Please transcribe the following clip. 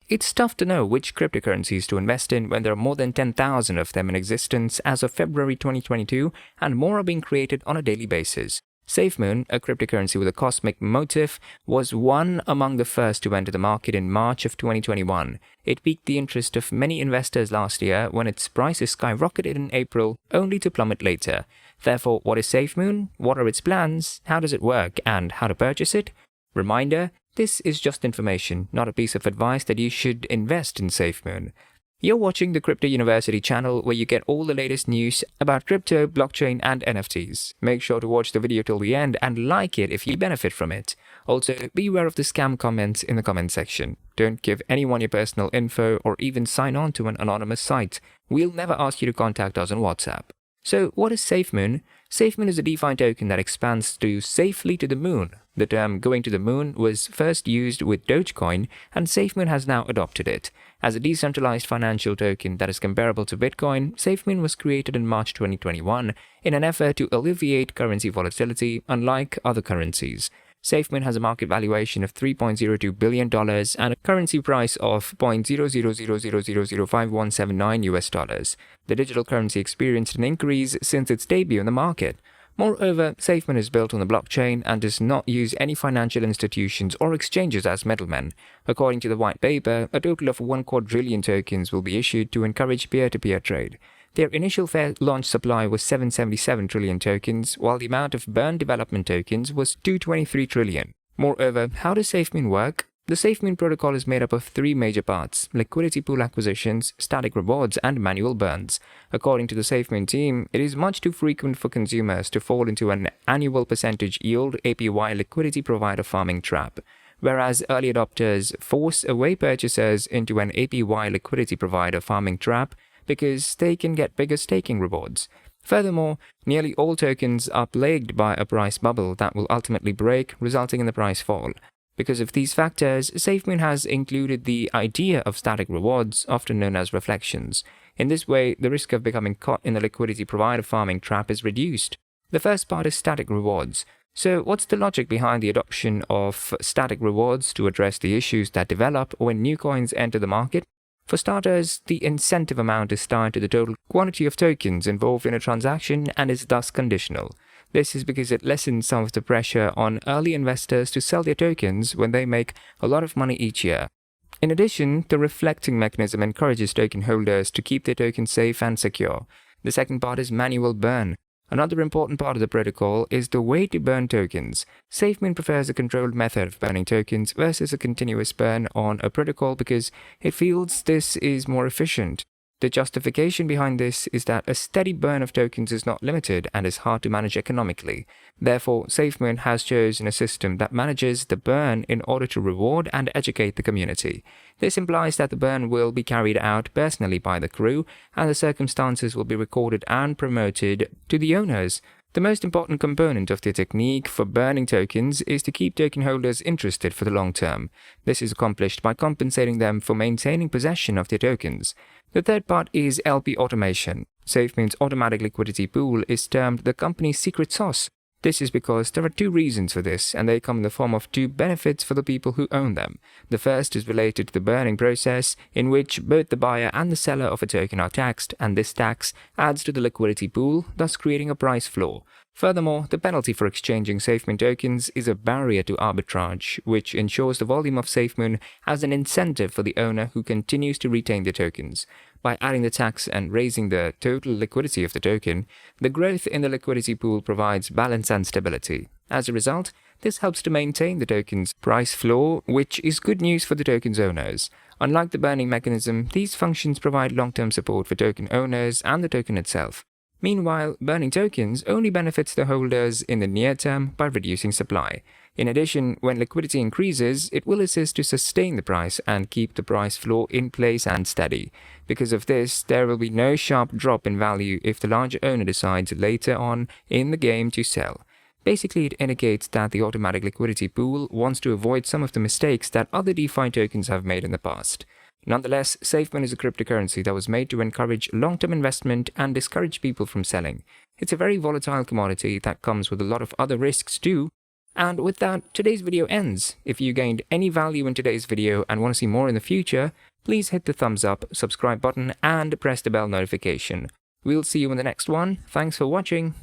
It's tough to know which cryptocurrencies to invest in when there are more than 10,000 of them in existence as of February 2022, and more are being created on a daily basis. Safemoon, a cryptocurrency with a cosmic motif, was one among the first to enter the market in March of 2021. It piqued the interest of many investors last year when its prices skyrocketed in April, only to plummet later. Therefore, what is Safemoon? What are its plans? How does it work? And how to purchase it? Reminder, this is just information, not a piece of advice that you should invest in Safemoon. You're watching the Crypto University channel where you get all the latest news about crypto, blockchain, and NFTs. Make sure to watch the video till the end and like it if you benefit from it. Also, be aware of the scam comments in the comment section. Don't give anyone your personal info or even sign on to an anonymous site. We'll never ask you to contact us on WhatsApp. So, what is Safemoon? Safemoon is a DeFi token that expands to safely to the moon. The term going to the moon was first used with Dogecoin, and Safemoon has now adopted it. As a decentralized financial token that is comparable to Bitcoin, Safemoon was created in March 2021 in an effort to alleviate currency volatility, unlike other currencies. Safemoon has a market valuation of $3.02 billion and a currency price of $0.0000005179 The digital currency experienced an increase since its debut in the market. Moreover, Safemoon is built on the blockchain and does not use any financial institutions or exchanges as middlemen. According to the white paper, a total of 1 quadrillion tokens will be issued to encourage peer-to-peer trade. Their initial fair launch supply was 777 trillion tokens, while the amount of burn development tokens was 223 trillion. Moreover, how does Safemoon work? The Safemoon protocol is made up of 3 major parts: liquidity pool acquisitions, static rewards, and manual burns. According to the Safemoon team, it is much too frequent for consumers to fall into an annual percentage yield APY liquidity provider farming trap, whereas early adopters force away purchasers into an APY liquidity provider farming trap because they can get bigger staking rewards. Furthermore, nearly all tokens are plagued by a price bubble that will ultimately break, resulting in the price fall. Because of these factors, Safemoon has included the idea of static rewards, often known as reflections. In this way, the risk of becoming caught in the liquidity provider farming trap is reduced. The first part is static rewards. So, what's the logic behind the adoption of static rewards to address the issues that develop when new coins enter the market? For starters, the incentive amount is tied to the total quantity of tokens involved in a transaction and is thus conditional. This is because it lessens some of the pressure on early investors to sell their tokens when they make a lot of money each year. In addition, the reflecting mechanism encourages token holders to keep their tokens safe and secure. The second part is manual burn. Another important part of the protocol is the way to burn tokens. Safemoon prefers a controlled method of burning tokens versus a continuous burn on a protocol because it feels this is more efficient. The justification behind this is that a steady burn of tokens is not limited and is hard to manage economically. Therefore, Safemoon has chosen a system that manages the burn in order to reward and educate the community. This implies that the burn will be carried out personally by the crew, and the circumstances will be recorded and promoted to the owners. The most important component of the technique for burning tokens is to keep token holders interested for the long term. This is accomplished by compensating them for maintaining possession of their tokens. The third part is LP automation. Safemoon's automatic liquidity pool is termed the company's secret sauce. This is because there are 2 reasons for this, and they come in the form of 2 benefits for the people who own them. The first is related to the burning process, in which both the buyer and the seller of a token are taxed, and this tax adds to the liquidity pool, thus creating a price floor. Furthermore, the penalty for exchanging Safemoon tokens is a barrier to arbitrage, which ensures the volume of Safemoon as an incentive for the owner who continues to retain their tokens. By adding the tax and raising the total liquidity of the token, the growth in the liquidity pool provides balance and stability. As a result, this helps to maintain the token's price floor, which is good news for the token's owners. Unlike the burning mechanism, these functions provide long-term support for token owners and the token itself. Meanwhile, burning tokens only benefits the holders in the near term by reducing supply. In addition, when liquidity increases, it will assist to sustain the price and keep the price floor in place and steady. Because of this, there will be no sharp drop in value if the larger owner decides later on in the game to sell. Basically, it indicates that the automatic liquidity pool wants to avoid some of the mistakes that other DeFi tokens have made in the past. Nonetheless, Safemoon is a cryptocurrency that was made to encourage long-term investment and discourage people from selling. It's a very volatile commodity that comes with a lot of other risks too. And with that, today's video ends. If you gained any value in today's video and want to see more in the future, please hit the thumbs up, subscribe button, and press the bell notification. We'll see you in the next one. Thanks for watching.